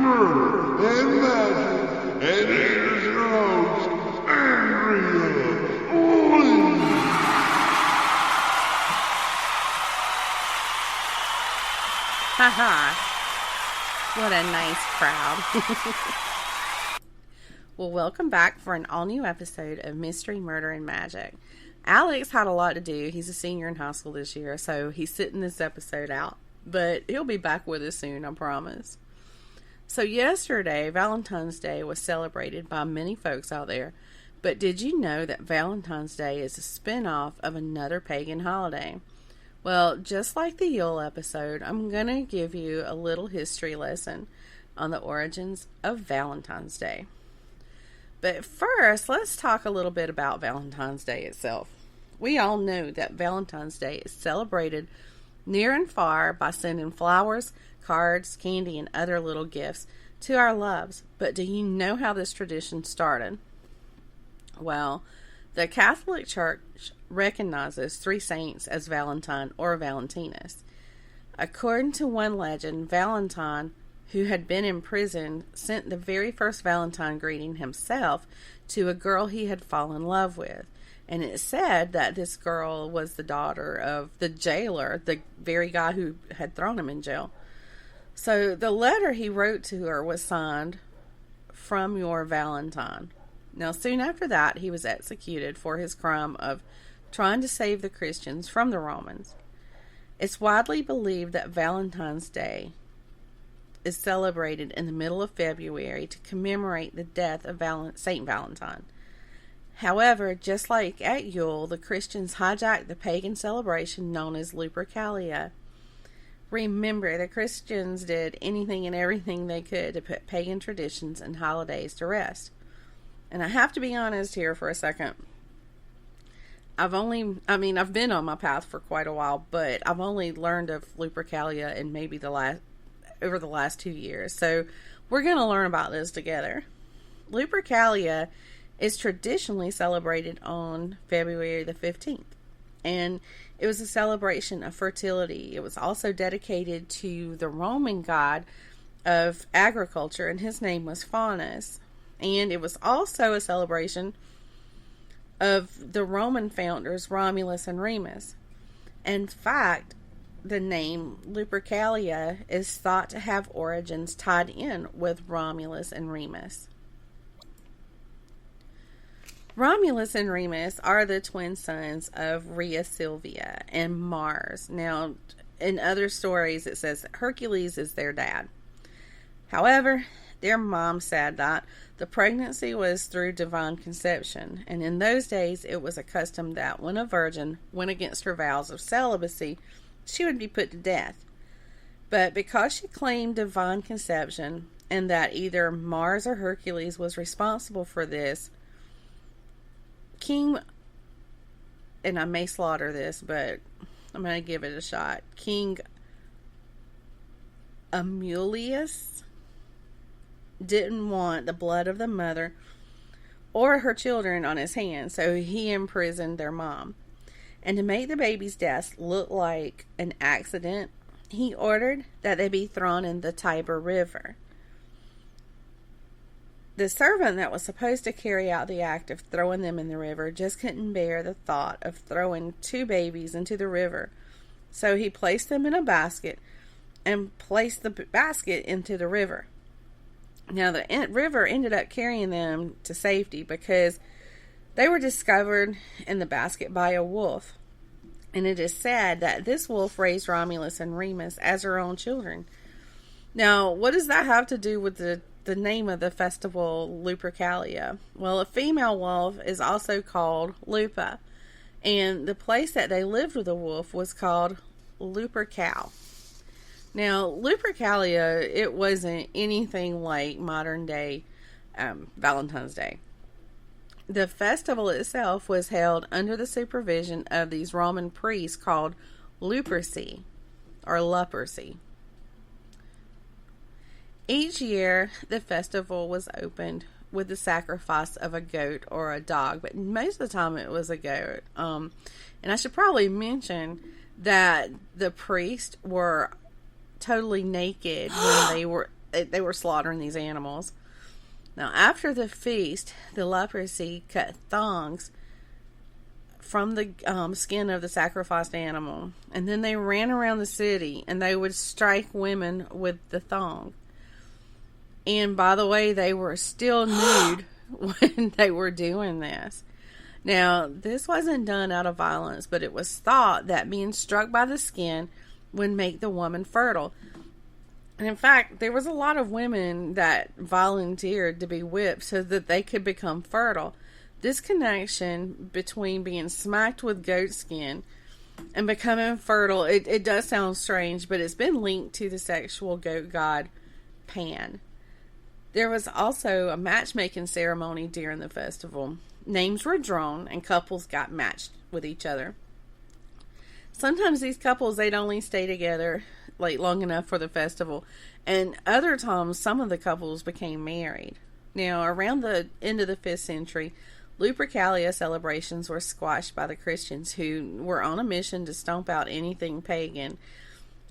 murder, and magic, and here's your host, Andrea Lee. Haha. What a nice crowd. Well, welcome back for an all-new episode of Mystery, Murder, and Magic. Alex had a lot to do. He's a senior in high school this year, so he's sitting this episode out. But he'll be back with us soon, I promise. So yesterday, Valentine's Day was celebrated by many folks out there. But did you know that Valentine's Day is a spin-off of another pagan holiday? Well, just like the Yule episode, I'm going to give you a little history lesson on the origins of Valentine's Day. But first, let's talk a little bit about Valentine's Day itself. We all know that Valentine's Day is celebrated near and far by sending flowers, cards, candy, and other little gifts to our loves. But do you know how this tradition started? Well, the Catholic Church recognizes three saints as Valentine or Valentinus. According to one legend, Valentine, who had been imprisoned, sent the very first Valentine greeting himself to a girl he had fallen in love with. And it said that this girl was the daughter of the jailer, the very guy who had thrown him in jail. So the letter he wrote to her was signed, "From your Valentine." Now, soon after that, he was executed for his crime of trying to save the Christians from the Romans. It's widely believed that Valentine's Day is celebrated in the middle of February to commemorate the death of Saint Valentine. However, just like at Yule, the Christians hijacked the pagan celebration known as Lupercalia. Remember, the Christians did anything and everything they could to put pagan traditions and holidays to rest. And I have to be honest here for a second. I've been on my path for quite a while, but I've only learned of Lupercalia in maybe over the last 2 years. So we're going to learn about this together. Lupercalia is traditionally celebrated on February the 15th. And it was a celebration of fertility. It was also dedicated to the Roman god of agriculture, and his name was Faunus. And it was also a celebration of the Roman founders Romulus and Remus. In fact, the name Lupercalia is thought to have origins tied in with Romulus and Remus. Romulus and Remus are the twin sons of Rhea Silvia and Mars. Now, in other stories, it says Hercules is their dad. However, their mom said that the pregnancy was through divine conception, and in those days it was a custom that when a virgin went against her vows of celibacy, she would be put to death. But because she claimed divine conception, and that either Mars or Hercules was responsible for this, and I may slaughter this, but I'm going to give it a shot. King Amulius didn't want the blood of the mother or her children on his hands, so he imprisoned their mom. And to make the baby's death look like an accident, he ordered that they be thrown in the Tiber River. The servant that was supposed to carry out the act of throwing them in the river just couldn't bear the thought of throwing two babies into the river. So he placed them in a basket and placed the basket into the river. Now the river ended up carrying them to safety because they were discovered in the basket by a wolf. And it is said that this wolf raised Romulus and Remus as her own children. Now, what does that have to do with the name of the festival, Lupercalia? Well, a female wolf is also called Lupa, and the place that they lived with the wolf was called Lupercal. Now, Lupercalia, it wasn't anything like modern day Valentine's Day. The festival itself was held under the supervision of these Roman priests called Luperci, or Luperci. Each year, the festival was opened with the sacrifice of a goat or a dog, but most of the time it was a goat. And I should probably mention that the priests were totally naked when they were they were slaughtering these animals. Now, after the feast, the leprosy cut thongs from the skin of the sacrificed animal, and then they ran around the city and they would strike women with the thong. And by the way, they were still nude when they were doing this. Now, this wasn't done out of violence, but it was thought that being struck by the skin would make the woman fertile. And in fact, there was a lot of women that volunteered to be whipped so that they could become fertile. This connection between being smacked with goat skin and becoming fertile, it does sound strange, but it's been linked to the sexual goat god Pan. There was also a matchmaking ceremony during the festival. Names were drawn and couples got matched with each other. Sometimes these couples, they'd only stay together long enough for the festival, and other times some of the couples became married. Now, around the end of the 5th century, Lupercalia celebrations were squashed by the Christians, who were on a mission to stomp out anything pagan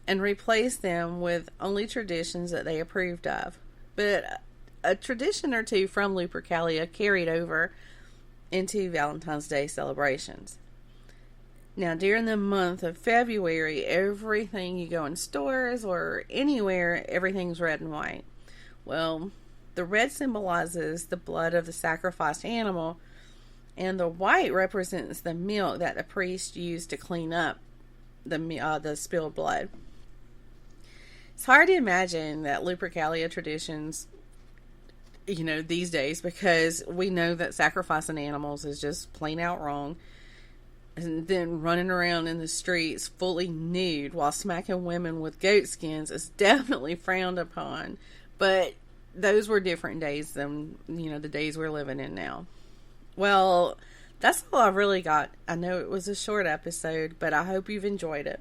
and replace them with only traditions that they approved of. But a tradition or two from Lupercalia carried over into Valentine's Day celebrations. Now, during the month of February, everything you go in stores or anywhere, everything's red and white. Well, the red symbolizes the blood of the sacrificed animal, and the white represents the milk that the priest used to clean up the spilled blood. It's hard to imagine that Lupercalia traditions, these days, because we know that sacrificing animals is just plain out wrong. And then running around in the streets fully nude while smacking women with goat skins is definitely frowned upon. But those were different days than, the days we're living in now. Well, that's all I've really got. I know it was a short episode, but I hope you've enjoyed it.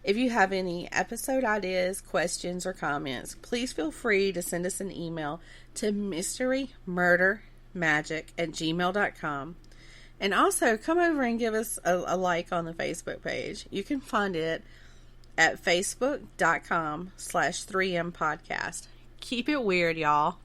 If you have any episode ideas, questions, or comments, please feel free to send us an email to mysterymurdermagic@gmail.com. And also, come over and give us a like on the Facebook page. You can find it at facebook.com/3mpodcast. Keep it weird, y'all.